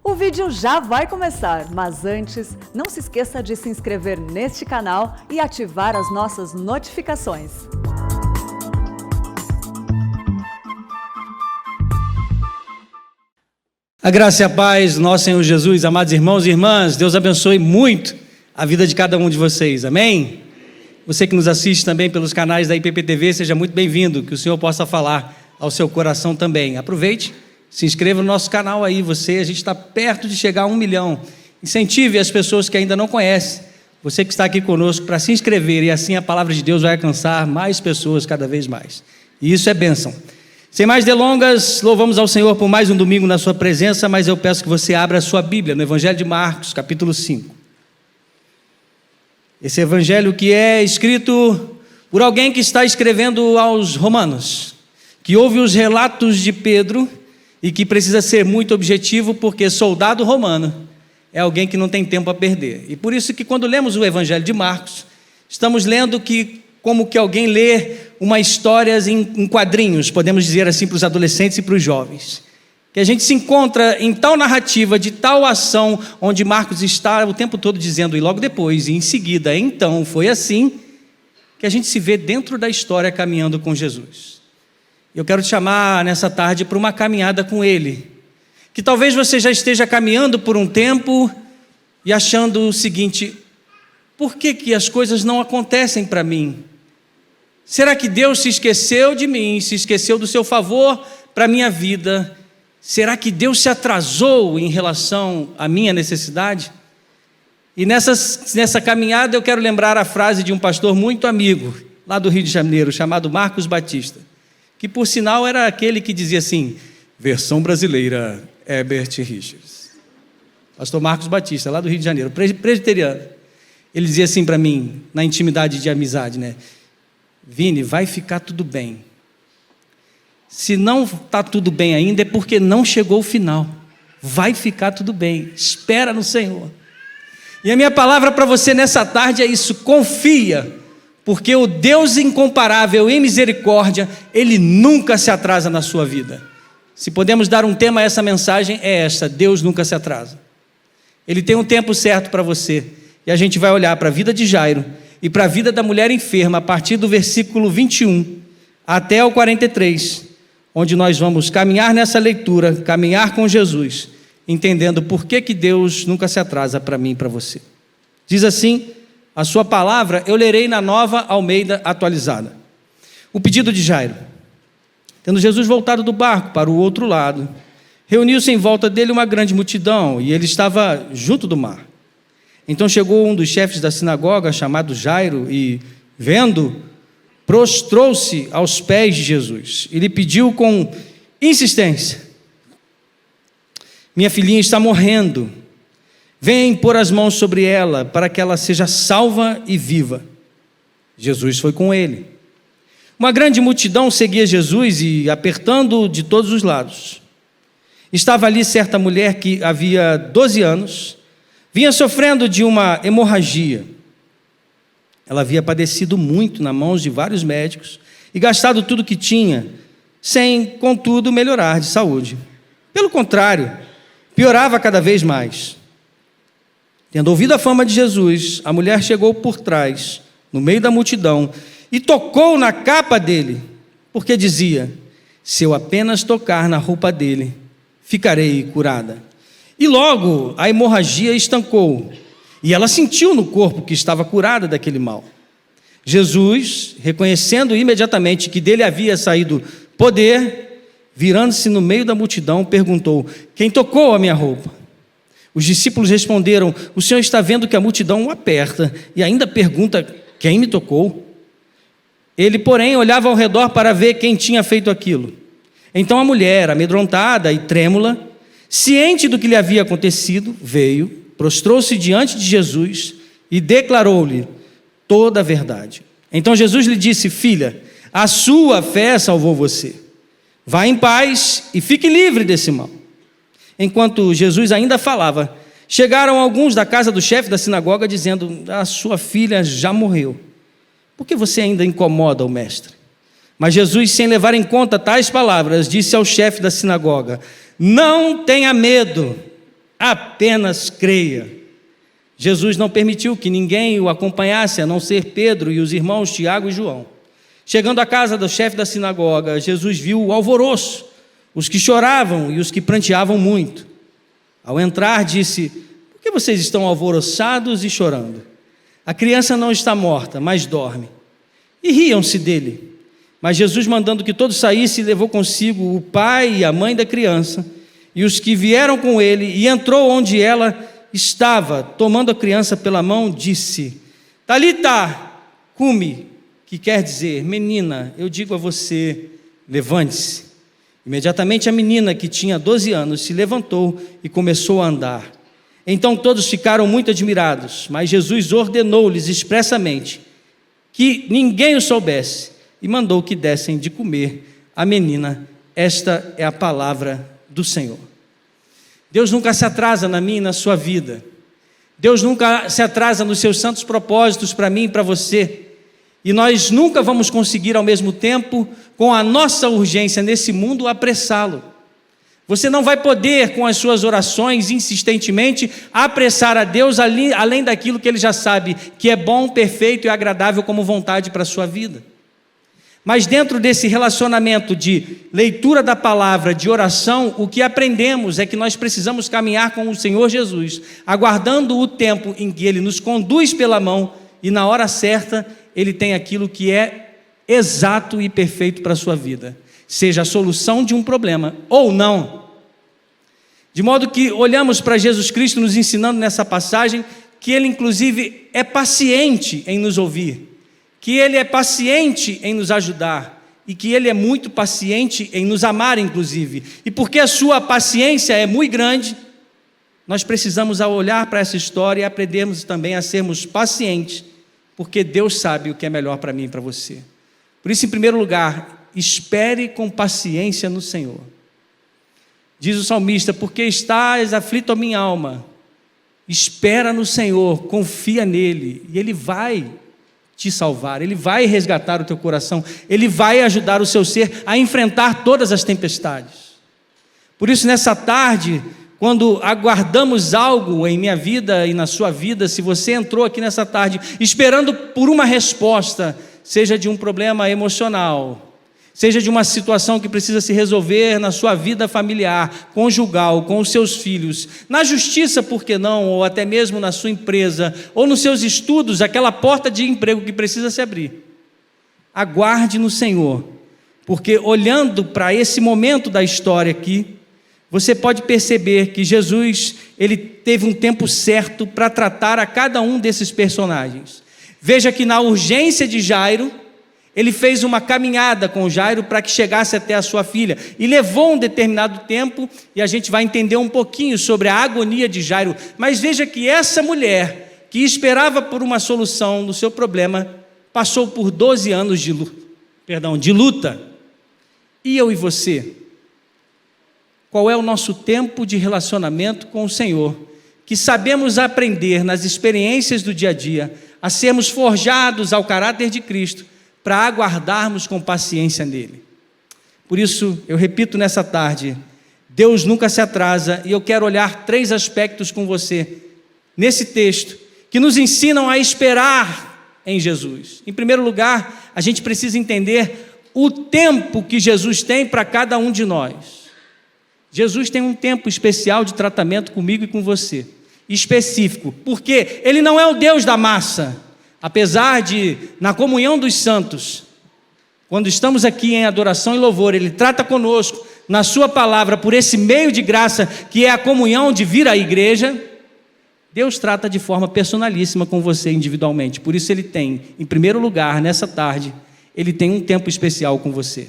O vídeo já vai começar, mas antes, não se esqueça de se inscrever neste canal e ativar as nossas notificações. A graça e a paz do nosso Senhor Jesus, amados irmãos e irmãs, Deus abençoe muito a vida de cada um de vocês, amém? Você que nos assiste também pelos canais da IPPTV, seja muito bem-vindo, que o Senhor possa falar ao seu coração também. Aproveite, se inscreva no nosso canal aí, a gente está perto de chegar a 1 milhão. Incentive as pessoas que ainda não conhecem, você que está aqui conosco, para se inscrever, e assim a palavra de Deus vai alcançar mais pessoas cada vez mais. E isso é bênção. Sem mais delongas, louvamos ao Senhor por mais um domingo na sua presença, mas eu peço que você abra a sua Bíblia no Evangelho de Marcos, capítulo 5. Esse evangelho que é escrito por alguém que está escrevendo aos romanos, que ouve os relatos de Pedro e que precisa ser muito objetivo, porque soldado romano é alguém que não tem tempo a perder. E por isso que quando lemos o Evangelho de Marcos, estamos lendo como que alguém lê uma história em quadrinhos, podemos dizer assim, para os adolescentes e para os jovens. Que a gente se encontra em tal narrativa, de tal ação, onde Marcos está o tempo todo dizendo, e logo depois, e em seguida, então, foi assim, que a gente se vê dentro da história caminhando com Jesus. Eu quero te chamar nessa tarde para uma caminhada com Ele, que talvez você já esteja caminhando por um tempo e achando o seguinte: por que as coisas não acontecem para mim? Será que Deus se esqueceu de mim, se esqueceu do seu favor para a minha vida? Será que Deus se atrasou em relação à minha necessidade? E nessa caminhada eu quero lembrar a frase de um pastor muito amigo, lá do Rio de Janeiro, chamado Marcos Batista, que por sinal era aquele que dizia assim, versão brasileira, Herbert Richards. Pastor Marcos Batista, lá do Rio de Janeiro, presbiteriano. Ele dizia assim para mim, na intimidade de amizade, né? Vini, vai ficar tudo bem. Se não está tudo bem ainda, é porque não chegou o final. Vai ficar tudo bem, espera no Senhor. E a minha palavra para você nessa tarde é isso: confia, porque o Deus incomparável em misericórdia, Ele nunca se atrasa na sua vida. Se podemos dar um tema a essa mensagem, é esta: Deus nunca se atrasa. Ele tem um tempo certo para você, e a gente vai olhar para a vida de Jairo e para a vida da mulher enferma, a partir do versículo 21 até o 43, onde nós vamos caminhar nessa leitura, caminhar com Jesus, entendendo por que Deus nunca se atrasa para mim e para você. Diz assim a sua palavra, eu lerei na Nova Almeida atualizada. O pedido de Jairo: tendo Jesus voltado do barco para o outro lado, reuniu-se em volta dele uma grande multidão, e ele estava junto do mar. Então chegou um dos chefes da sinagoga, chamado Jairo, e, vendo, prostrou-se aos pés de Jesus e lhe pediu com insistência: minha filhinha está morrendo, vem pôr as mãos sobre ela, para que ela seja salva e viva. Jesus foi com ele. Uma grande multidão seguia Jesus e, apertando-o de todos os lados. Estava ali certa mulher que havia 12 anos, vinha sofrendo de uma hemorragia. Ela havia padecido muito nas mãos de vários médicos e gastado tudo que tinha, sem, contudo, melhorar de saúde. Pelo contrário, piorava cada vez mais. Tendo ouvido a fama de Jesus, a mulher chegou por trás, no meio da multidão, e tocou na capa dele, porque dizia: se eu apenas tocar na roupa dele, ficarei curada. E logo a hemorragia estancou, e ela sentiu no corpo que estava curada daquele mal. Jesus, reconhecendo imediatamente que dele havia saído poder, virando-se no meio da multidão, perguntou: quem tocou a minha roupa? Os discípulos responderam: o Senhor está vendo que a multidão o aperta e ainda pergunta: quem me tocou? Ele, porém, olhava ao redor para ver quem tinha feito aquilo. Então a mulher, amedrontada e trêmula, ciente do que lhe havia acontecido, veio, prostrou-se diante de Jesus e declarou-lhe toda a verdade. Então Jesus lhe disse: filha, a sua fé salvou você. Vá em paz e fique livre desse mal. Enquanto Jesus ainda falava, chegaram alguns da casa do chefe da sinagoga dizendo: a sua filha já morreu. Por que você ainda incomoda o mestre? Mas Jesus, sem levar em conta tais palavras, disse ao chefe da sinagoga: não tenha medo, apenas creia. Jesus não permitiu que ninguém o acompanhasse, a não ser Pedro e os irmãos Tiago e João. Chegando à casa do chefe da sinagoga, Jesus viu o alvoroço, os que choravam e os que pranteavam muito. Ao entrar, disse: por que vocês estão alvoroçados e chorando? A criança não está morta, mas dorme. E riam-se dele. Mas Jesus, mandando que todos saíssem, levou consigo o pai e a mãe da criança e os que vieram com ele, e entrou onde ela estava. Tomando a criança pela mão, disse: Talita, cumi, que quer dizer: menina, eu digo a você, levante-se. Imediatamente a menina, que tinha 12 anos, se levantou e começou a andar. Então todos ficaram muito admirados, mas Jesus ordenou-lhes expressamente que ninguém o soubesse e mandou que dessem de comer à menina. Esta é a palavra do Senhor. Deus nunca se atrasa na minha e na sua vida. Deus nunca se atrasa nos seus santos propósitos para mim e para você. E nós nunca vamos conseguir ao mesmo tempo, com a nossa urgência nesse mundo, apressá-lo. Você não vai poder, com as suas orações, insistentemente, apressar a Deus além daquilo que Ele já sabe, que é bom, perfeito e agradável como vontade para a sua vida. Mas dentro desse relacionamento de leitura da palavra, de oração, o que aprendemos é que nós precisamos caminhar com o Senhor Jesus, aguardando o tempo em que Ele nos conduz pela mão e na hora certa Ele tem aquilo que é exato e perfeito para a sua vida, seja a solução de um problema ou não. De modo que olhamos para Jesus Cristo nos ensinando nessa passagem que Ele inclusive é paciente em nos ouvir, que Ele é paciente em nos ajudar e que Ele é muito paciente em nos amar inclusive. E porque a sua paciência é muito grande, nós precisamos, ao olhar para essa história, aprendermos também a sermos pacientes, porque Deus sabe o que é melhor para mim e para você. Por isso, em primeiro lugar, espere com paciência no Senhor. Diz o salmista: porque estás aflito a minha alma, espera no Senhor, confia nele, e Ele vai te salvar, Ele vai resgatar o teu coração, Ele vai ajudar o seu ser a enfrentar todas as tempestades. Por isso, nessa tarde, quando aguardamos algo em minha vida e na sua vida, se você entrou aqui nessa tarde esperando por uma resposta, seja de um problema emocional, seja de uma situação que precisa se resolver na sua vida familiar, conjugal, com os seus filhos, na justiça, por que não, ou até mesmo na sua empresa, ou nos seus estudos, aquela porta de emprego que precisa se abrir, aguarde no Senhor, porque olhando para esse momento da história aqui, você pode perceber que Jesus, Ele teve um tempo certo para tratar a cada um desses personagens. Veja que na urgência de Jairo, Ele fez uma caminhada com Jairo para que chegasse até a sua filha, e levou um determinado tempo, e a gente vai entender um pouquinho sobre a agonia de Jairo, mas veja que essa mulher, que esperava por uma solução no seu problema, passou por 12 anos de luta. E eu e você? Qual é o nosso tempo de relacionamento com o Senhor, que sabemos aprender nas experiências do dia a dia, a sermos forjados ao caráter de Cristo, para aguardarmos com paciência nele. Por isso, eu repito nessa tarde, Deus nunca se atrasa, e eu quero olhar 3 aspectos com você, nesse texto, que nos ensinam a esperar em Jesus. Em primeiro lugar, a gente precisa entender o tempo que Jesus tem para cada um de nós. Jesus tem um tempo especial de tratamento comigo e com você, específico, porque Ele não é o Deus da massa, apesar de, na comunhão dos santos, quando estamos aqui em adoração e louvor, Ele trata conosco, na sua palavra, por esse meio de graça, que é a comunhão de vir à igreja. Deus trata de forma personalíssima com você individualmente, por isso Ele tem, em primeiro lugar, nessa tarde, Ele tem um tempo especial com você.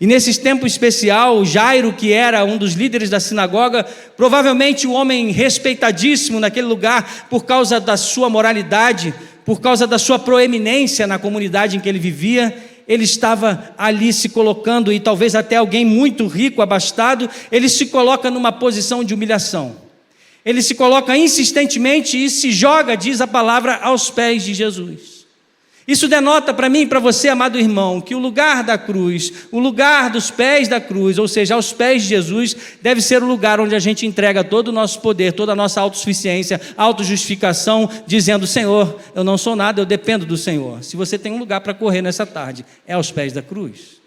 E nesse tempo especial, Jairo, que era um dos líderes da sinagoga, provavelmente um homem respeitadíssimo naquele lugar, por causa da sua moralidade, por causa da sua proeminência na comunidade em que ele vivia, ele estava ali se colocando, e talvez até alguém muito rico, abastado, ele se coloca numa posição de humilhação. Ele se coloca insistentemente e se joga, diz a palavra, aos pés de Jesus. Isso denota para mim e para você, amado irmão, que o lugar da cruz, o lugar dos pés da cruz, ou seja, aos pés de Jesus, deve ser o lugar onde a gente entrega todo o nosso poder, toda a nossa autossuficiência, autojustificação, dizendo: Senhor, eu não sou nada, eu dependo do Senhor. Se você tem um lugar para correr nessa tarde, é aos pés da cruz.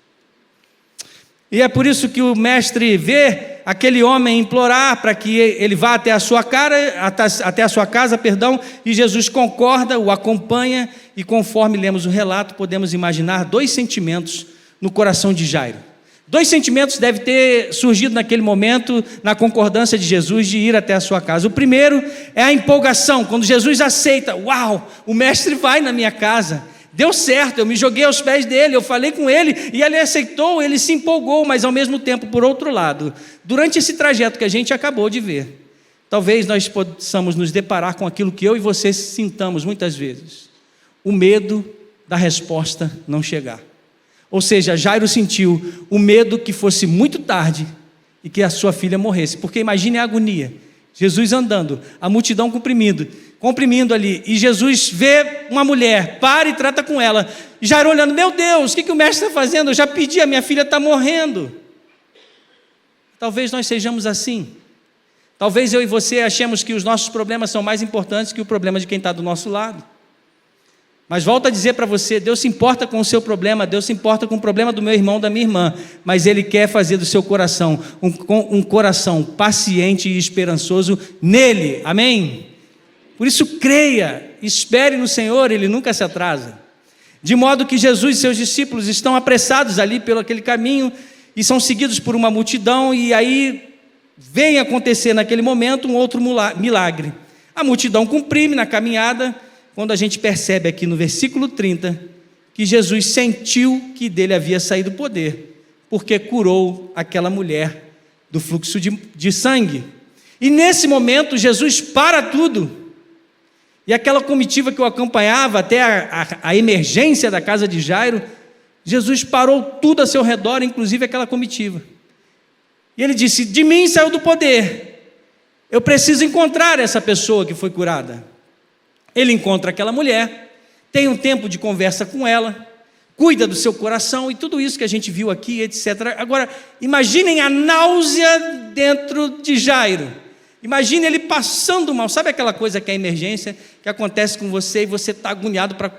E é por isso que o mestre vê aquele homem implorar para que ele vá até a sua casa, e Jesus concorda, o acompanha, e conforme lemos o relato, podemos imaginar 2 sentimentos no coração de Jairo. 2 sentimentos devem ter surgido naquele momento, na concordância de Jesus de ir até a sua casa. O primeiro é a empolgação, quando Jesus aceita: uau, o mestre vai na minha casa. Deu certo, eu me joguei aos pés dele, eu falei com ele, e ele aceitou, ele se empolgou, mas ao mesmo tempo, por outro lado, durante esse trajeto que a gente acabou de ver, talvez nós possamos nos deparar com aquilo que eu e você sintamos muitas vezes: o medo da resposta não chegar. Ou seja, Jairo sentiu o medo que fosse muito tarde e que a sua filha morresse, porque imagine a agonia, Jesus andando, a multidão comprimindo ali, e Jesus vê uma mulher, para e trata com ela, e Jairo olhando: meu Deus, o que o mestre está fazendo? Eu já pedi, a minha filha está morrendo. Talvez nós sejamos assim. Talvez eu e você achemos que os nossos problemas são mais importantes que o problema de quem está do nosso lado. Mas volto a dizer para você, Deus se importa com o seu problema, Deus se importa com o problema do meu irmão, da minha irmã, mas Ele quer fazer do seu coração um coração paciente e esperançoso nele, amém? Por isso creia, espere no Senhor, Ele nunca se atrasa. De modo que Jesus e seus discípulos estão apressados ali pelo aquele caminho, e são seguidos por uma multidão, e aí vem acontecer naquele momento um outro milagre. A multidão comprime na caminhada, quando a gente percebe aqui no versículo 30, que Jesus sentiu que dele havia saído o poder, porque curou aquela mulher do fluxo de sangue. E nesse momento Jesus para tudo, e aquela comitiva que o acompanhava até a emergência da casa de Jairo, Jesus parou tudo a seu redor, inclusive aquela comitiva. E ele disse: de mim saiu do poder, eu preciso encontrar essa pessoa que foi curada. Ele encontra aquela mulher, tem um tempo de conversa com ela, cuida do seu coração e tudo isso que a gente viu aqui, etc. Agora, imaginem a náusea dentro de Jairo. Imagine ele passando mal. Sabe aquela coisa que é a emergência, que acontece com você e você está agoniado para...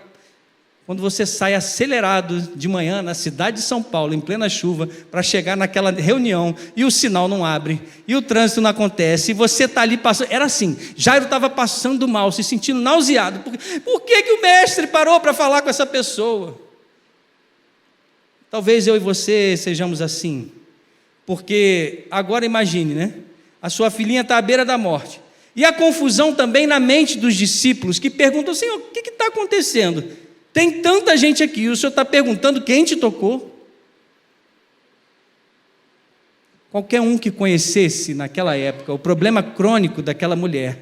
Quando você sai acelerado de manhã na cidade de São Paulo, em plena chuva, para chegar naquela reunião, e o sinal não abre, e o trânsito não acontece, e você está ali passando... Era assim, Jairo estava passando mal, se sentindo nauseado. Por que o mestre parou para falar com essa pessoa? Talvez eu e você sejamos assim, porque agora imagine, né? A sua filhinha está à beira da morte, e a confusão também na mente dos discípulos, que perguntam: Senhor, o que está acontecendo? Tem tanta gente aqui, o Senhor está perguntando quem te tocou? Qualquer um que conhecesse naquela época o problema crônico daquela mulher,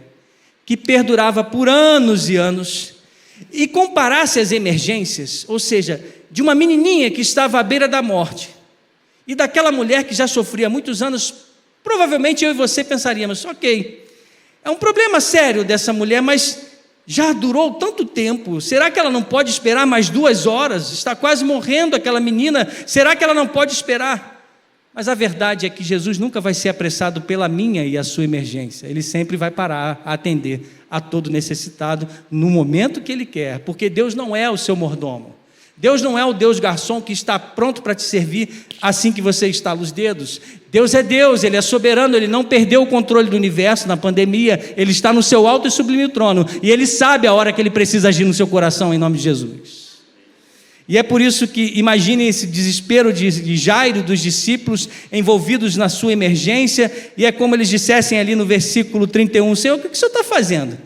que perdurava por anos e anos, e comparasse as emergências, ou seja, de uma menininha que estava à beira da morte, e daquela mulher que já sofria há muitos anos, provavelmente eu e você pensaríamos: ok, é um problema sério dessa mulher, mas já durou tanto tempo, será que ela não pode esperar mais 2 horas? Está quase morrendo aquela menina, será que ela não pode esperar? Mas a verdade é que Jesus nunca vai ser apressado pela minha e a sua emergência. Ele sempre vai parar a atender a todo necessitado no momento que Ele quer, porque Deus não é o seu mordomo. Deus não é o Deus garçom que está pronto para te servir assim que você estala os dedos. Deus é Deus, Ele é soberano, Ele não perdeu o controle do universo na pandemia, Ele está no seu alto e sublime trono, e Ele sabe a hora que Ele precisa agir no seu coração, em nome de Jesus. E é por isso que imagine esse desespero de Jairo, dos discípulos envolvidos na sua emergência, e é como eles dissessem ali no versículo 31, Senhor, o que o Senhor está fazendo?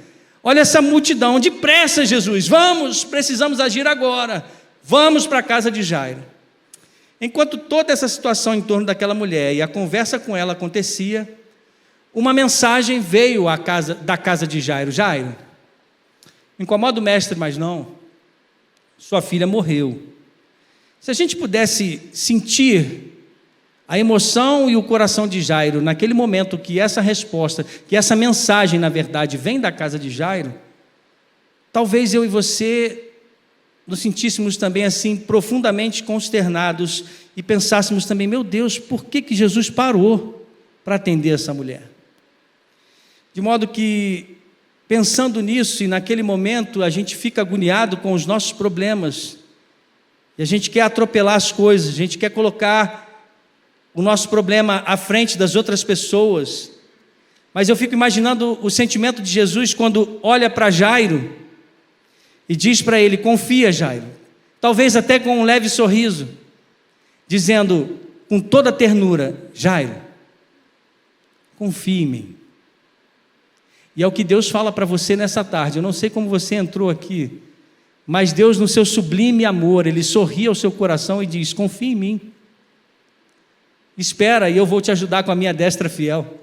Olha essa multidão, depressa Jesus, vamos, precisamos agir agora. Vamos para a casa de Jairo. Enquanto toda essa situação em torno daquela mulher e a conversa com ela acontecia, uma mensagem veio da casa de Jairo. Jairo, não incomoda o mestre, mas não, sua filha morreu. Se a gente pudesse sentir a emoção e o coração de Jairo naquele momento que essa resposta, que essa mensagem, na verdade, vem da casa de Jairo, talvez eu e você nos sentíssemos também assim profundamente consternados e pensássemos também, meu Deus, por que Jesus parou para atender essa mulher? De modo que, pensando nisso e naquele momento, a gente fica agoniado com os nossos problemas, e a gente quer atropelar as coisas, a gente quer colocar o nosso problema à frente das outras pessoas. Mas eu fico imaginando o sentimento de Jesus quando olha para Jairo e diz para ele, confia, Jairo, talvez até com um leve sorriso, dizendo com toda ternura, Jairo, confie em mim. E é o que Deus fala para você nessa tarde. Eu não sei como você entrou aqui, mas Deus, no seu sublime amor, Ele sorri ao seu coração e diz, confia em mim, espera e eu vou te ajudar com a minha destra fiel.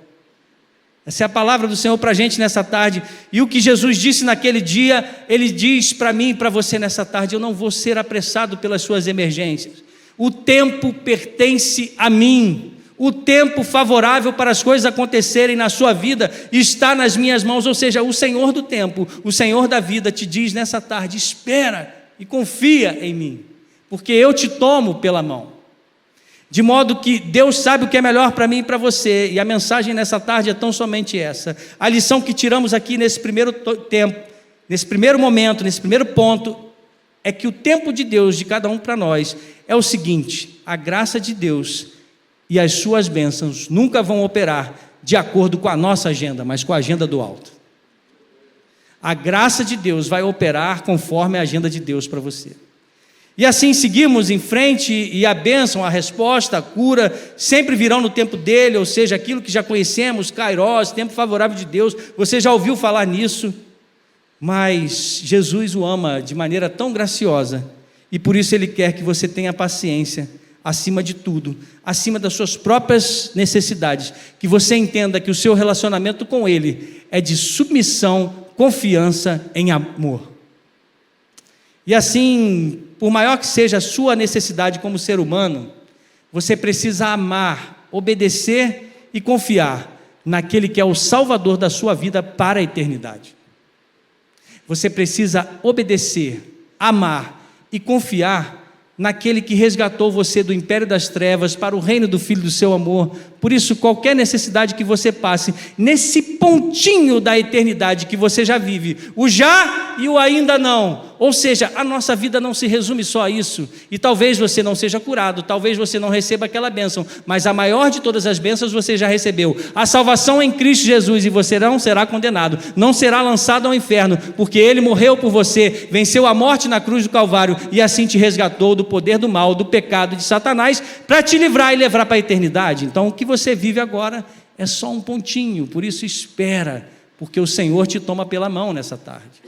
Essa é a palavra do Senhor para a gente nessa tarde. E o que Jesus disse naquele dia, Ele diz para mim e para você nessa tarde, eu não vou ser apressado pelas suas emergências. O tempo pertence a mim. O tempo favorável para as coisas acontecerem na sua vida está nas minhas mãos, ou seja, o Senhor do tempo, o Senhor da vida te diz nessa tarde, espera e confia em mim, porque eu te tomo pela mão. De modo que Deus sabe o que é melhor para mim e para você, e a mensagem nessa tarde é tão somente essa. A lição que tiramos aqui nesse primeiro tempo, nesse primeiro momento, nesse primeiro ponto, é que o tempo de Deus, de cada um para nós, é o seguinte, a graça de Deus e as suas bênçãos nunca vão operar de acordo com a nossa agenda, mas com a agenda do alto. A graça de Deus vai operar conforme a agenda de Deus para você. E assim seguimos em frente, e a bênção, a resposta, a cura, sempre virão no tempo dele, ou seja, aquilo que já conhecemos, Kairos, tempo favorável de Deus, você já ouviu falar nisso, mas Jesus o ama de maneira tão graciosa, e por isso Ele quer que você tenha paciência, acima de tudo, acima das suas próprias necessidades, que você entenda que o seu relacionamento com Ele é de submissão, confiança em amor. E assim, por maior que seja a sua necessidade como ser humano, você precisa amar, obedecer e confiar naquele que é o Salvador da sua vida para a eternidade. Você precisa obedecer, amar e confiar naquele que resgatou você do império das trevas para o reino do Filho do seu amor. Por isso, qualquer necessidade que você passe, nesse pontinho da eternidade que você já vive, o já e o ainda não, ou seja, a nossa vida não se resume só a isso, e talvez você não seja curado, talvez você não receba aquela bênção, mas a maior de todas as bênçãos você já recebeu, a salvação em Cristo Jesus, e você não será condenado, não será lançado ao inferno, porque Ele morreu por você, venceu a morte na cruz do Calvário, e assim te resgatou do poder do mal, do pecado de Satanás, para te livrar e levar para a eternidade. Então o que você vive agora é só um pontinho, por isso espera, porque o Senhor te toma pela mão nessa tarde.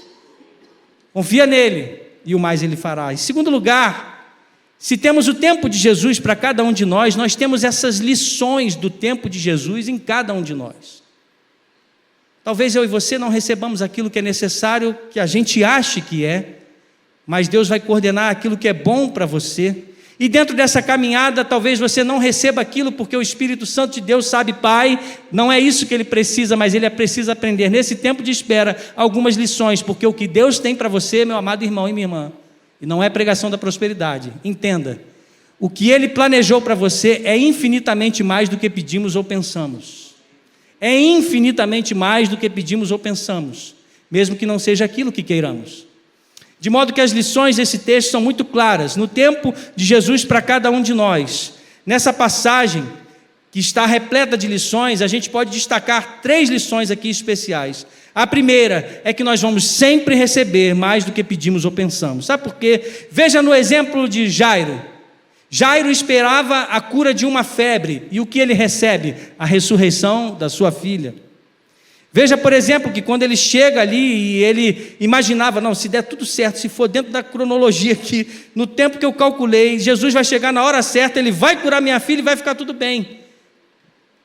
Confia nele e o mais Ele fará. Em segundo lugar, se temos o tempo de Jesus para cada um de nós, nós temos essas lições do tempo de Jesus em cada um de nós. Talvez eu e você não recebamos aquilo que é necessário, que a gente ache que é, mas Deus vai coordenar aquilo que é bom para você. E dentro dessa caminhada, talvez você não receba aquilo, porque o Espírito Santo de Deus sabe, Pai, não é isso que ele precisa, mas ele precisa aprender nesse tempo de espera algumas lições, porque o que Deus tem para você, meu amado irmão e minha irmã, e não é pregação da prosperidade, entenda, o que Ele planejou para você é infinitamente mais do que pedimos ou pensamos, é infinitamente mais do que pedimos ou pensamos, mesmo que não seja aquilo que queiramos. De modo que as lições desse texto são muito claras, no tempo de Jesus para cada um de nós. Nessa passagem, que está repleta de lições, a gente pode destacar 3 lições aqui especiais. A primeira é que nós vamos sempre receber mais do que pedimos ou pensamos. Sabe por quê? Veja no exemplo de Jairo. Jairo esperava a cura de uma febre, e o que ele recebe? A ressurreição da sua filha. Veja, por exemplo, que quando ele chega ali e ele imaginava, não, se der tudo certo, se for dentro da cronologia aqui, no tempo que eu calculei, Jesus vai chegar na hora certa, Ele vai curar minha filha e vai ficar tudo bem.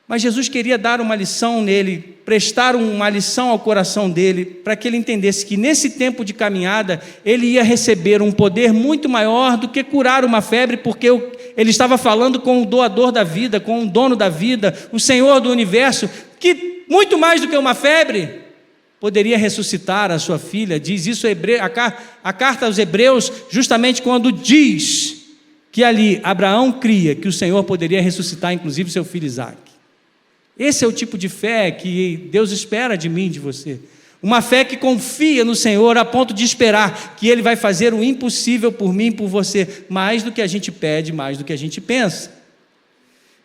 Mas Jesus queria dar uma lição nele, prestar uma lição ao coração dele, para que ele entendesse que nesse tempo de caminhada, ele ia receber um poder muito maior do que curar uma febre, porque ele estava falando com o doador da vida, com o dono da vida, o Senhor do universo, que muito mais do que uma febre, poderia ressuscitar a sua filha. Diz isso a carta aos Hebreus, justamente quando diz que ali Abraão cria que o Senhor poderia ressuscitar inclusive seu filho Isaque. Esse é o tipo de fé que Deus espera de mim e de você. Uma fé que confia no Senhor a ponto de esperar que Ele vai fazer o impossível por mim e por você, mais do que a gente pede, mais do que a gente pensa.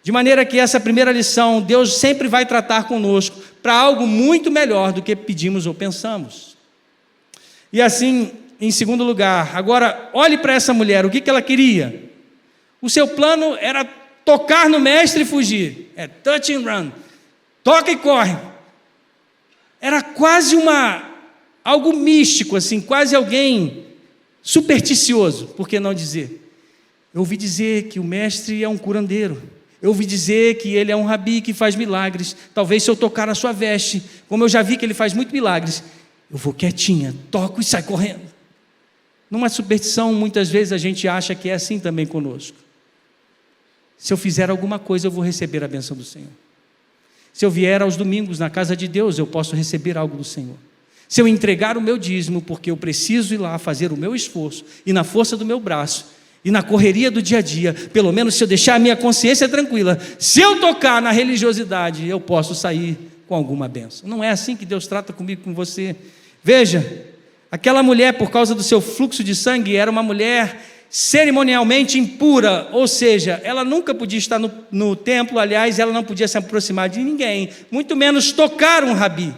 De maneira que essa primeira lição, Deus sempre vai tratar conosco para algo muito melhor do que pedimos ou pensamos. E assim, em segundo lugar, agora olhe para essa mulher, o que ela queria? O seu plano era tocar no mestre e fugir. É touch and run. Toca e corre. Era quase algo místico, assim, quase alguém supersticioso, por que não dizer? Eu ouvi dizer que o mestre é um curandeiro. Eu ouvi dizer que ele é um rabi que faz milagres. Talvez se eu tocar a sua veste, como eu já vi que ele faz muitos milagres, eu vou quietinha, toco e saio correndo. Numa superstição, muitas vezes a gente acha que é assim também conosco. Se eu fizer alguma coisa, eu vou receber a bênção do Senhor. Se eu vier aos domingos na casa de Deus, eu posso receber algo do Senhor. Se eu entregar o meu dízimo, porque eu preciso ir lá fazer o meu esforço, e na força do meu braço, e na correria do dia a dia, pelo menos se eu deixar a minha consciência tranquila, se eu tocar na religiosidade, eu posso sair com alguma bênção. Não é assim que Deus trata comigo, com você. Veja, aquela mulher, por causa do seu fluxo de sangue, era uma mulher cerimonialmente impura, ou seja, ela nunca podia estar no templo, aliás, ela não podia se aproximar de ninguém, muito menos tocar um rabi.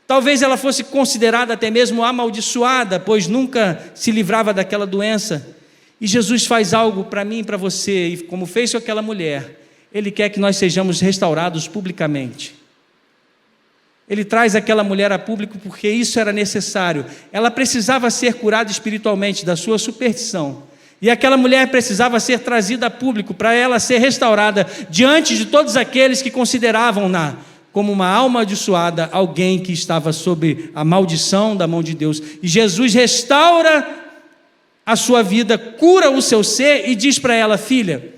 Talvez ela fosse considerada até mesmo amaldiçoada, pois nunca se livrava daquela doença. E Jesus faz algo para mim e para você, e como fez com aquela mulher, Ele quer que nós sejamos restaurados publicamente. Ele traz aquela mulher a público porque isso era necessário. Ela precisava ser curada espiritualmente da sua superstição. E aquela mulher precisava ser trazida a público para ela ser restaurada diante de todos aqueles que consideravam-na como uma alma amaldiçoada, alguém que estava sob a maldição da mão de Deus. E Jesus restaura a sua vida, cura o seu ser e diz para ela: filha,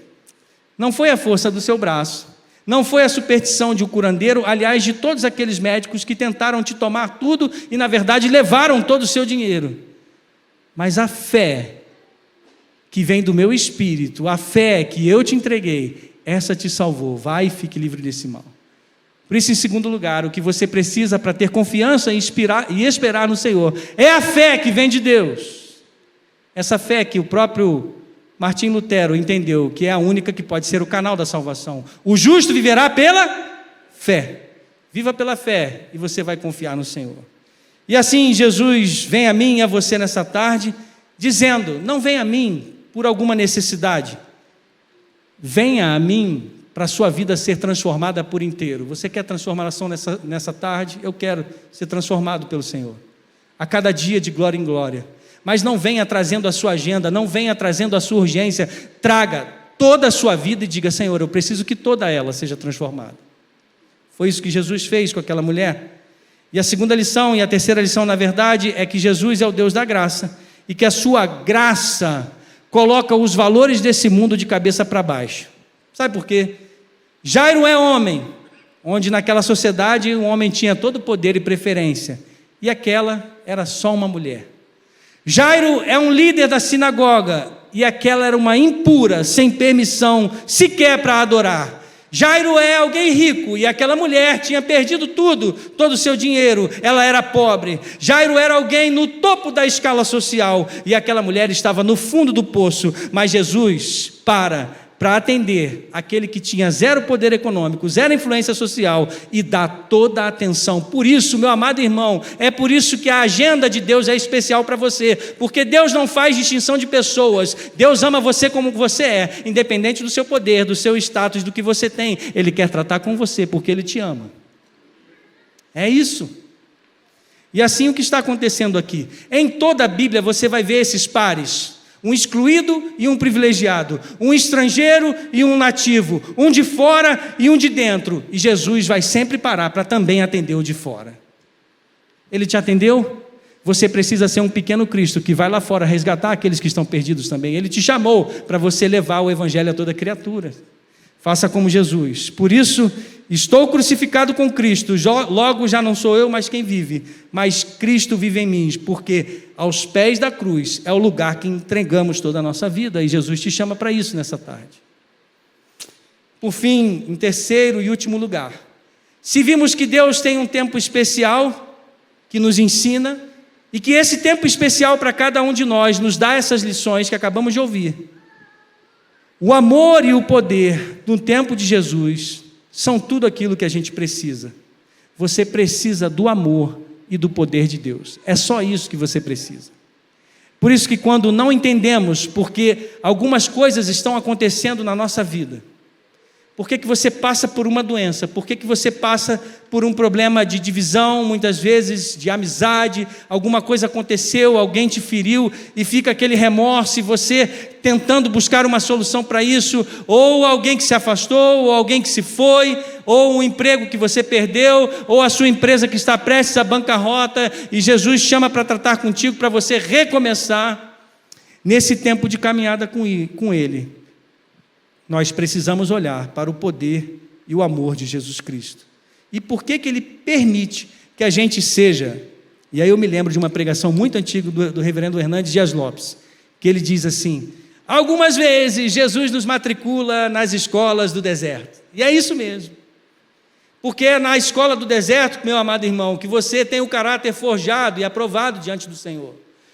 não foi a força do seu braço, não foi a superstição de um curandeiro, aliás, de todos aqueles médicos que tentaram te tomar tudo e na verdade levaram todo o seu dinheiro, mas a fé que vem do meu espírito, a fé que eu te entreguei, essa te salvou. Vai e fique livre desse mal. Por isso, em segundo lugar, o que você precisa para ter confiança e esperar no Senhor é a fé que vem de Deus. Essa fé que o próprio Martim Lutero entendeu que é a única que pode ser o canal da salvação. O justo viverá pela fé. Viva pela fé e você vai confiar no Senhor. E assim Jesus vem a mim e a você nessa tarde, dizendo: não venha a mim por alguma necessidade, venha a mim para a sua vida ser transformada por inteiro. Você quer transformação nessa tarde? Eu quero ser transformado pelo Senhor, a cada dia de glória em glória. Mas não venha trazendo a sua agenda, não venha trazendo a sua urgência, traga toda a sua vida e diga: Senhor, eu preciso que toda ela seja transformada. Foi isso que Jesus fez com aquela mulher. E a segunda lição e a terceira lição, na verdade, é que Jesus é o Deus da graça e que a sua graça coloca os valores desse mundo de cabeça para baixo. Sabe por quê? Jairo é homem, onde naquela sociedade o homem tinha todo o poder e preferência, e aquela era só uma mulher. Jairo é um líder da sinagoga, e aquela era uma impura, sem permissão sequer para adorar. Jairo é alguém rico, e aquela mulher tinha perdido tudo, todo o seu dinheiro, ela era pobre. Jairo era alguém no topo da escala social, e aquela mulher estava no fundo do poço, mas Jesus para atender aquele que tinha zero poder econômico, zero influência social, e dá toda a atenção. Por isso, meu amado irmão, é por isso que a agenda de Deus é especial para você, porque Deus não faz distinção de pessoas. Deus ama você como você é, independente do seu poder, do seu status, do que você tem. Ele quer tratar com você porque Ele te ama. É isso. E assim o que está acontecendo aqui? Em toda a Bíblia você vai ver esses pares: um excluído e um privilegiado, um estrangeiro e um nativo, um de fora e um de dentro. E Jesus vai sempre parar para também atender o de fora. Ele te atendeu? Você precisa ser um pequeno Cristo que vai lá fora resgatar aqueles que estão perdidos também. Ele te chamou para você levar o evangelho a toda criatura. Faça como Jesus. Por isso, Estou crucificado com Cristo, logo já não sou eu, mas quem vive, mas Cristo vive em mim, porque aos pés da cruz é o lugar que entregamos toda a nossa vida, e Jesus te chama para isso nessa tarde. Por fim, em terceiro e último lugar, se vimos que Deus tem um tempo especial que nos ensina, e que esse tempo especial para cada um de nós nos dá essas lições que acabamos de ouvir, o amor e o poder no tempo de Jesus são tudo aquilo que a gente precisa. Você precisa do amor e do poder de Deus. É só isso que você precisa. Por isso que quando não entendemos porque algumas coisas estão acontecendo na nossa vida, por que você passa por uma doença, por que você passa por um problema de divisão, muitas vezes de amizade, alguma coisa aconteceu, alguém te feriu e fica aquele remorso e você tentando buscar uma solução para isso, ou alguém que se afastou, ou alguém que se foi, ou um emprego que você perdeu, ou a sua empresa que está prestes à bancarrota e Jesus chama para tratar contigo, para você recomeçar nesse tempo de caminhada com Ele. Nós precisamos olhar para o poder e o amor de Jesus Cristo. E por que Ele permite que a gente seja... E aí eu me lembro de uma pregação muito antiga do reverendo Hernandes Dias Lopes, que ele diz assim: algumas vezes Jesus nos matricula nas escolas do deserto. E é isso mesmo. Porque é na escola do deserto, meu amado irmão, que você tem o caráter forjado e aprovado diante do Senhor.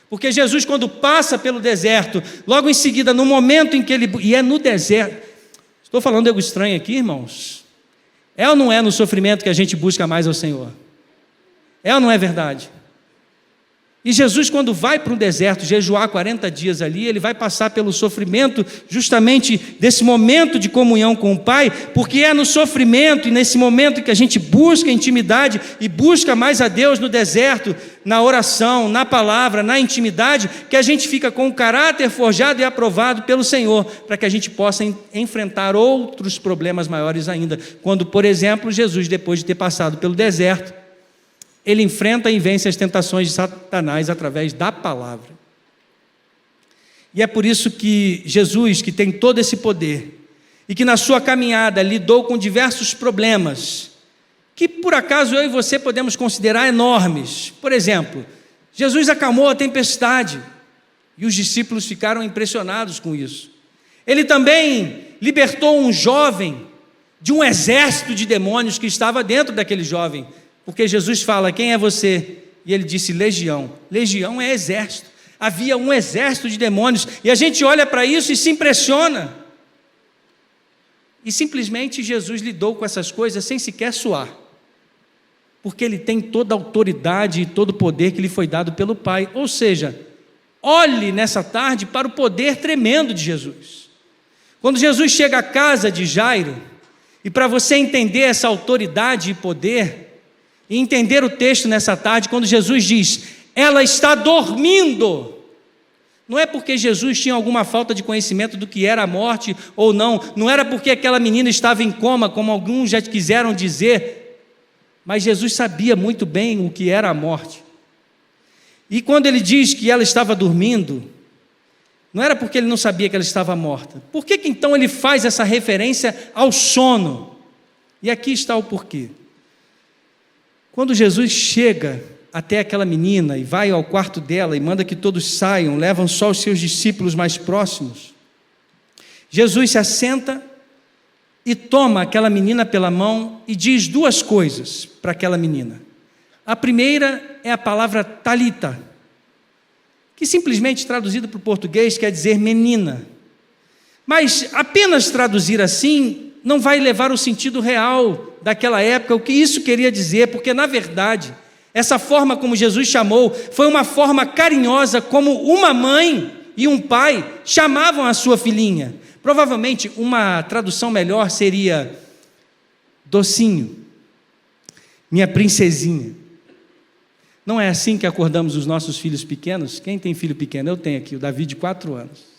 Porque Jesus, quando passa pelo deserto, logo em seguida, no momento em que Ele... E é no deserto... Estou falando algo estranho aqui, irmãos? É ou não é no sofrimento que a gente busca mais ao Senhor? É ou não é verdade? E Jesus, quando vai para um deserto, jejuar 40 dias ali, Ele vai passar pelo sofrimento justamente desse momento de comunhão com o Pai, porque é no sofrimento e nesse momento que a gente busca intimidade e busca mais a Deus no deserto, na oração, na palavra, na intimidade, que a gente fica com o caráter forjado e aprovado pelo Senhor, para que a gente possa enfrentar outros problemas maiores ainda. Quando, por exemplo, Jesus, depois de ter passado pelo deserto, Ele enfrenta e vence as tentações de Satanás através da palavra. E é por isso que Jesus, que tem todo esse poder, e que na sua caminhada lidou com diversos problemas, que por acaso eu e você podemos considerar enormes. Por exemplo, Jesus acalmou a tempestade, e os discípulos ficaram impressionados com isso. Ele também libertou um jovem de um exército de demônios que estava dentro daquele jovem, porque Jesus fala: quem é você? E ele disse: legião. Legião é exército. Havia um exército de demônios, e a gente olha para isso e se impressiona. E simplesmente Jesus lidou com essas coisas sem sequer suar, porque Ele tem toda a autoridade e todo o poder que lhe foi dado pelo Pai. Ou seja, olhe nessa tarde para o poder tremendo de Jesus. Quando Jesus chega à casa de Jairo, e para você entender essa autoridade e poder, e entender o texto nessa tarde, quando Jesus diz: ela está dormindo, não é porque Jesus tinha alguma falta de conhecimento do que era a morte ou não, não era porque aquela menina estava em coma, como alguns já quiseram dizer, mas Jesus sabia muito bem o que era a morte. E quando Ele diz que ela estava dormindo, não era porque Ele não sabia que ela estava morta. Por que então Ele faz essa referência ao sono? E aqui está o porquê. Quando Jesus chega até aquela menina e vai ao quarto dela e manda que todos saiam, levam só os seus discípulos mais próximos, Jesus se assenta e toma aquela menina pela mão e diz duas coisas para aquela menina. A primeira é a palavra talita, que simplesmente traduzida para o português quer dizer menina. Mas apenas traduzir assim não vai levar o sentido real daquela época, o que isso queria dizer, porque na verdade, essa forma como Jesus chamou, foi uma forma carinhosa como uma mãe e um pai chamavam a sua filhinha. Provavelmente uma tradução melhor seria: docinho, minha princesinha. Não é assim que acordamos os nossos filhos pequenos? Quem tem filho pequeno? Eu tenho aqui, o Davi de 4 anos.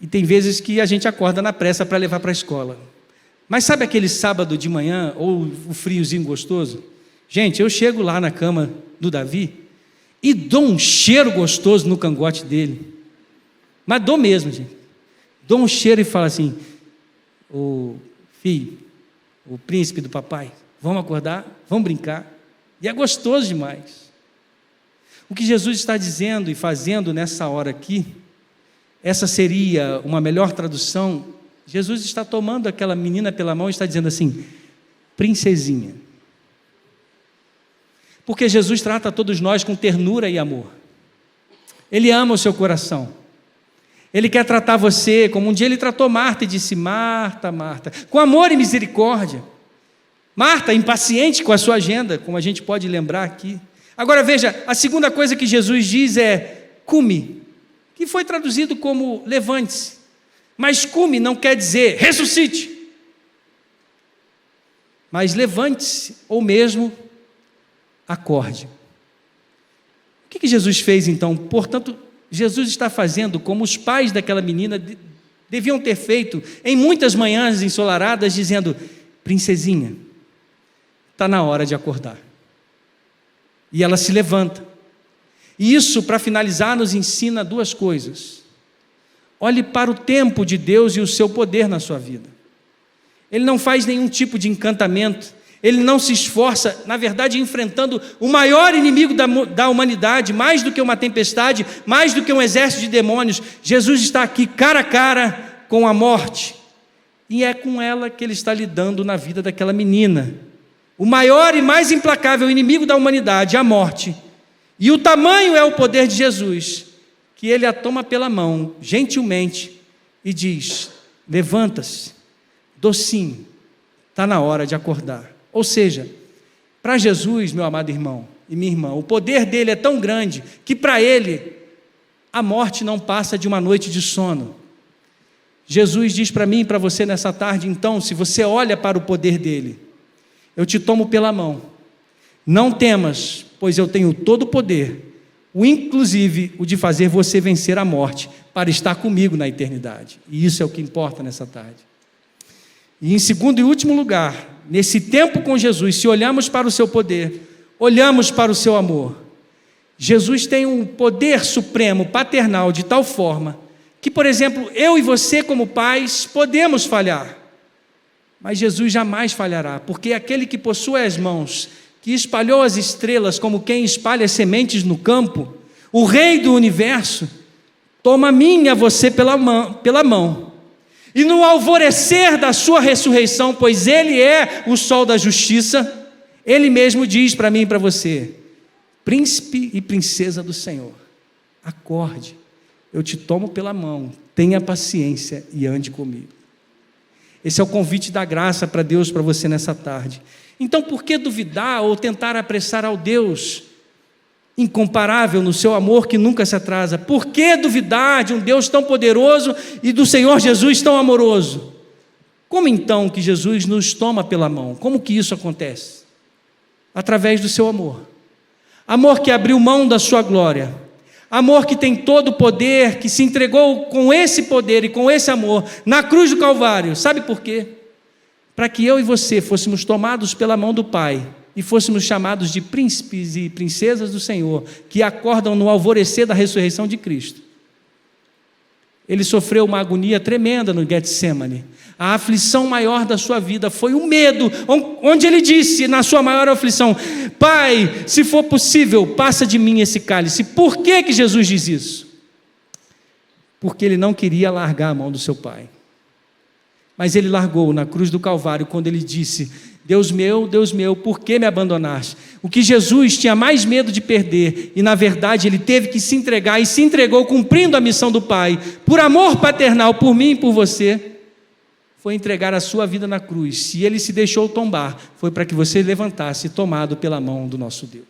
E tem vezes que a gente acorda na pressa para levar para a escola. Mas sabe aquele sábado de manhã, ou o friozinho gostoso? Gente, eu chego lá na cama do Davi e dou um cheiro gostoso no cangote dele. Mas dou mesmo, gente. Dou um cheiro e falo assim: ô filho, o príncipe do papai. Vamos acordar, vamos brincar. E é gostoso demais. O que Jesus está dizendo e fazendo nessa hora aqui, essa seria uma melhor tradução. Jesus está tomando aquela menina pela mão e está dizendo assim: princesinha. Porque Jesus trata todos nós com ternura e amor. Ele ama o seu coração. Ele quer tratar você como um dia ele tratou Marta e disse: Marta, Marta, com amor e misericórdia. Marta, impaciente com a sua agenda, como a gente pode lembrar aqui. Agora veja, a segunda coisa que Jesus diz é cume, que foi traduzido como levante-se. Mas cume não quer dizer ressuscite. Mas levante-se, ou mesmo acorde. O que Jesus fez então? Portanto, Jesus está fazendo como os pais daquela menina deviam ter feito em muitas manhãs ensolaradas, dizendo: princesinha, está na hora de acordar. E ela se levanta. E isso, para finalizar, nos ensina duas coisas. Olhe para o tempo de Deus e o seu poder na sua vida. Ele não faz nenhum tipo de encantamento, ele não se esforça, na verdade, enfrentando o maior inimigo da humanidade, mais do que uma tempestade, mais do que um exército de demônios. Jesus está aqui cara a cara com a morte, e é com ela que ele está lidando na vida daquela menina. O maior e mais implacável inimigo da humanidade, a morte. E o tamanho é o poder de Jesus, que ele a toma pela mão, gentilmente, e diz: levanta-se, docinho, está na hora de acordar. Ou seja, para Jesus, meu amado irmão e minha irmã, o poder dele é tão grande, que para ele, a morte não passa de uma noite de sono. Jesus diz para mim e para você nessa tarde, então, se você olha para o poder dele: eu te tomo pela mão, não temas, pois eu tenho todo o poder, inclusive o de fazer você vencer a morte, para estar comigo na eternidade. E isso é o que importa nessa tarde. E em segundo e último lugar, nesse tempo com Jesus, se olhamos para o seu poder, olhamos para o seu amor, Jesus tem um poder supremo, paternal, de tal forma, que, por exemplo, eu e você como pais, podemos falhar, mas Jesus jamais falhará, porque aquele que possui as mãos, que espalhou as estrelas como quem espalha as sementes no campo, o Rei do Universo, toma a mim e a você pela mão, e no alvorecer da sua ressurreição, pois Ele é o sol da justiça, Ele mesmo diz para mim e para você: príncipe e princesa do Senhor, acorde, eu te tomo pela mão, tenha paciência e ande comigo. Esse é o convite da graça para Deus, para você nessa tarde. Então, por que duvidar ou tentar apressar ao Deus incomparável no seu amor que nunca se atrasa? Por que duvidar de um Deus tão poderoso e do Senhor Jesus tão amoroso? Como então que Jesus nos toma pela mão? Como que isso acontece? Através do seu amor. Amor que abriu mão da sua glória. Amor que tem todo o poder, que se entregou com esse poder e com esse amor na cruz do Calvário. Sabe por quê? Para que eu e você fôssemos tomados pela mão do Pai e fôssemos chamados de príncipes e princesas do Senhor, que acordam no alvorecer da ressurreição de Cristo. Ele sofreu uma agonia tremenda no Getsemane. A aflição maior da sua vida foi o medo, onde ele disse na sua maior aflição: Pai, se for possível, passa de mim esse cálice. Por que Jesus diz isso? Porque ele não queria largar a mão do seu Pai. Mas ele largou na cruz do Calvário quando ele disse: Deus meu, por que me abandonaste? O que Jesus tinha mais medo de perder, e na verdade ele teve que se entregar, e se entregou cumprindo a missão do Pai, por amor paternal, por mim e por você, foi entregar a sua vida na cruz. Se ele se deixou tombar, foi para que você levantasse, tomado pela mão do nosso Deus.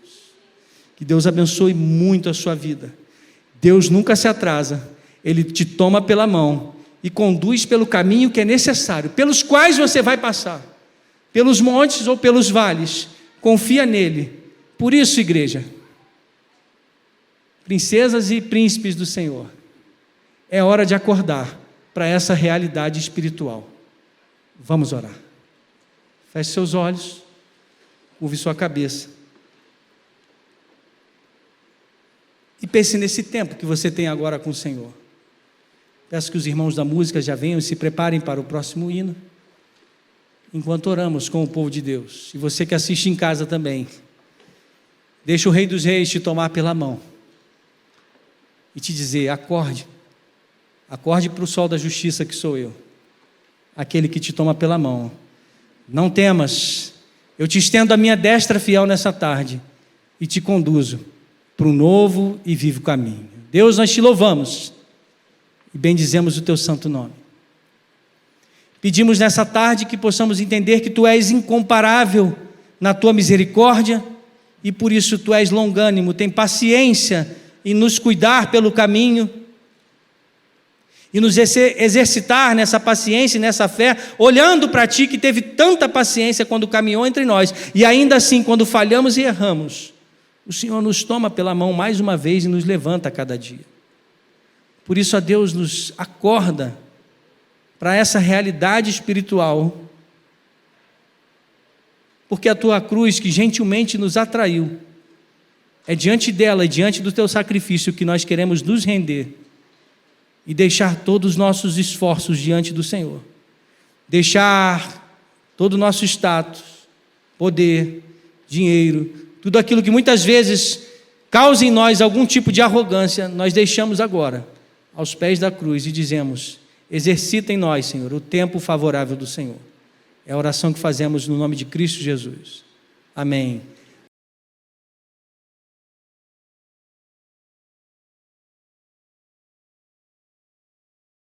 Que Deus abençoe muito a sua vida. Deus nunca se atrasa, Ele te toma pela mão e conduz pelo caminho que é necessário, pelos quais você vai passar, pelos montes ou pelos vales. Confia nele. Por isso, igreja, princesas e príncipes do Senhor, é hora de acordar para essa realidade espiritual. Vamos orar. Feche seus olhos, curve sua cabeça e pense nesse tempo que você tem agora com o Senhor. Peço que os irmãos da música já venham e se preparem para o próximo hino. enquanto oramos com o povo de Deus. E você que assiste em casa também, deixa o Rei dos Reis te tomar pela mão e te dizer: acorde para o sol da justiça que sou eu, aquele que te toma pela mão. Não temas, eu te estendo a minha destra fiel nessa tarde e te conduzo para um novo e vivo caminho. Deus, nós te louvamos e bendizemos o teu santo nome. Pedimos nessa tarde que possamos entender que tu és incomparável na tua misericórdia e por isso tu és longânimo, tem paciência em nos cuidar pelo caminho e nos exercitar nessa paciência e nessa fé, olhando para ti que teve tanta paciência quando caminhou entre nós, e ainda assim quando falhamos e erramos, o Senhor nos toma pela mão mais uma vez e nos levanta a cada dia. Por isso, a Deus, nos acorda para essa realidade espiritual, porque a tua cruz, que gentilmente nos atraiu, é diante dela e diante do teu sacrifício que nós queremos nos render e deixar todos os nossos esforços diante do Senhor, deixar todo o nosso status, poder, dinheiro, tudo aquilo que muitas vezes causa em nós algum tipo de arrogância, nós deixamos agora aos pés da cruz e dizemos: exercita em nós, Senhor, o tempo favorável do Senhor. É a oração que fazemos no nome de Cristo Jesus. Amém.